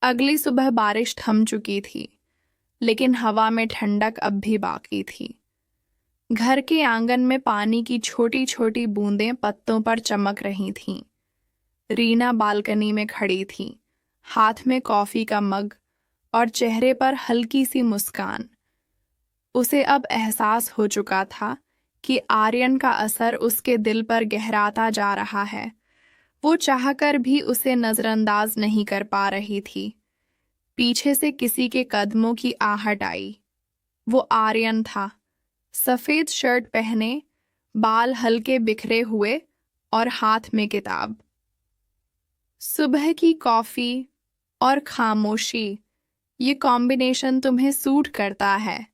अगली सुबह बारिश थम चुकी थी, लेकिन हवा में ठंडक अब भी बाकी थी। घर के आंगन में पानी की छोटी छोटी बूंदें पत्तों पर चमक रही थीं। रीना बालकनी में खड़ी थी, हाथ में कॉफी का मग और चेहरे पर हल्की सी मुस्कान। उसे अब एहसास हो चुका था कि आर्यन का असर उसके दिल पर गहराता जा रहा है। वो चाहकर भी उसे नजरअंदाज नहीं कर पा रही थी। पीछे से किसी के कदमों की आहट आई। वो आर्यन था, सफेद शर्ट पहने, बाल हल्के बिखरे हुए और हाथ में किताब। सुबह की कॉफी और खामोशी, ये कॉम्बिनेशन तुम्हें सूट करता है,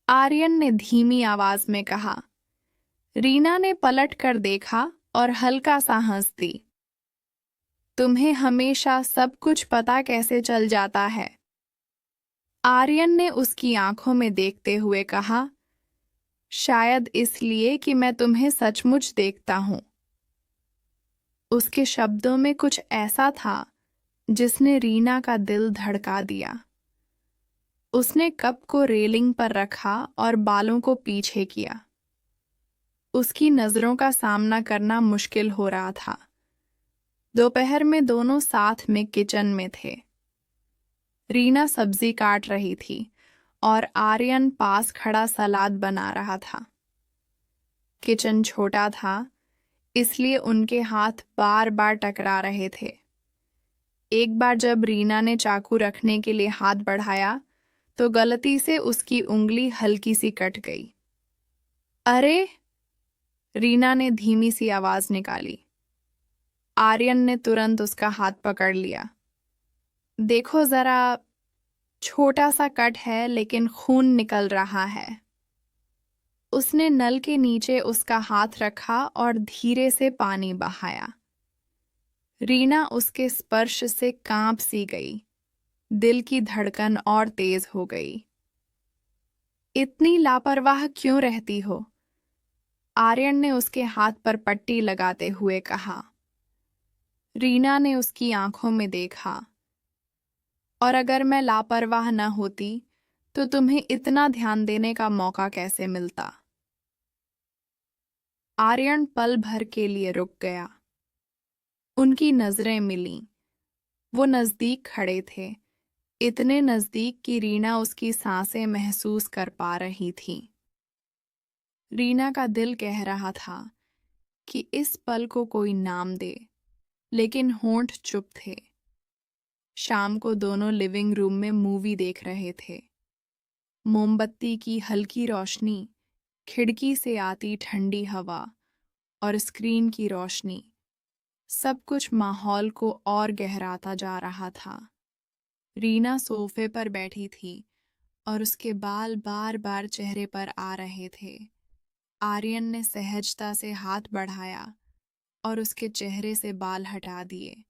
आर्यन ने धीमी आवाज में कहा। रीना ने पलट कर देखा और हल्का सा हंस दी। तुम्हें हमेशा सब कुछ पता कैसे चल जाता है? आर्यन ने उसकी आंखों में देखते हुए कहा, शायद इसलिए कि मैं तुम्हें सचमुच देखता हूं। उसके शब्दों में कुछ ऐसा था जिसने रीना का दिल धड़का दिया। उसने कप को रेलिंग पर रखा और बालों को पीछे किया। उसकी नजरों का सामना करना मुश्किल हो रहा था। दोपहर में दोनों साथ में किचन में थे। रीना सब्जी काट रही थी और आर्यन पास खड़ा सलाद बना रहा था। किचन छोटा था, इसलिए उनके हाथ बार बार टकरा रहे थे। एक बार जब रीना ने चाकू रखने के लिए हाथ बढ़ाया, तो गलती से उसकी उंगली हल्की सी कट गई। अरे! रीना ने धीमी सी आवाज निकाली। आर्यन ने तुरंत उसका हाथ पकड़ लिया। देखो जरा, छोटा सा कट है लेकिन खून निकल रहा है। उसने नल के नीचे उसका हाथ रखा और धीरे से पानी बहाया। रीना उसके स्पर्श से कांप सी गई। दिल की धड़कन और तेज हो गई। इतनी लापरवाह क्यों रहती हो? आर्यन ने उसके हाथ पर पट्टी लगाते हुए कहा। रीना ने उसकी आंखों में देखा। और अगर मैं लापरवाह न होती, तो तुम्हें इतना ध्यान देने का मौका कैसे मिलता? आर्यन पल भर के लिए रुक गया। उनकी नजरें मिलीं। वो नजदीक खड़े थे, इतने नजदीक कि रीना उसकी सांसें महसूस कर पा रही थी। रीना का दिल कह रहा था कि इस पल को कोई नाम दे, लेकिन होंठ चुप थे। शाम को दोनों लिविंग रूम में मूवी देख रहे थे। मोमबत्ती की हल्की रोशनी, खिड़की से आती ठंडी हवा और स्क्रीन की रोशनी, सब कुछ माहौल को और गहराता जा रहा था। रीना सोफे पर बैठी थी और उसके बाल बार बार चेहरे पर आ रहे थे। आर्यन ने सहजता से हाथ बढ़ाया और उसके चेहरे से बाल हटा दिए।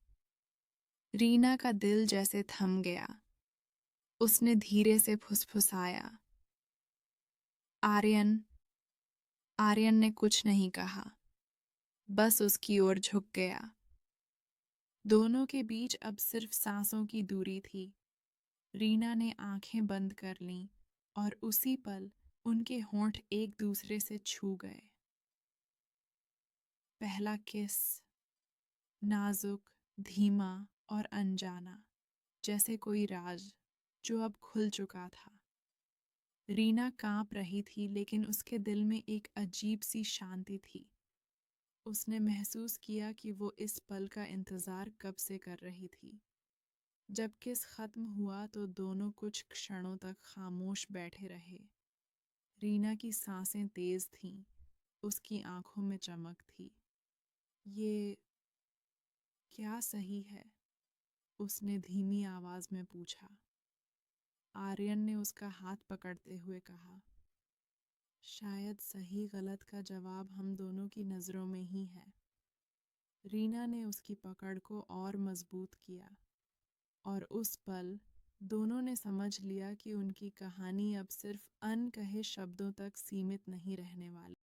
रीना का दिल जैसे थम गया। उसने धीरे से फुसफुसाया, आर्यन। आर्यन ने कुछ नहीं कहा, बस उसकी ओर झुक गया। दोनों के बीच अब सिर्फ सांसों की दूरी थी। रीना ने आंखें बंद कर लीं और उसी पल उनके होंठ एक दूसरे से छू गए। पहला किस, नाजुक, धीमा और अनजाना, जैसे कोई राज जो अब खुल चुका था। रीना कांप रही थी, लेकिन उसके दिल में एक अजीब सी शांति थी। उसने महसूस किया कि वो इस पल का इंतजार कब से कर रही थी। जब किस खत्म हुआ तो दोनों कुछ क्षणों तक खामोश बैठे रहे। रीना की सांसें तेज थीं, उसकी आंखों में चमक थी। ये क्या सही है? उसने धीमी आवाज में पूछा। आर्यन ने उसका हाथ पकड़ते हुए कहा, शायद सही गलत का जवाब हम दोनों की नजरों में ही है। रीना ने उसकी पकड़ को और मजबूत किया और उस पल दोनों ने समझ लिया कि उनकी कहानी अब सिर्फ अनकहे शब्दों तक सीमित नहीं रहने वाली।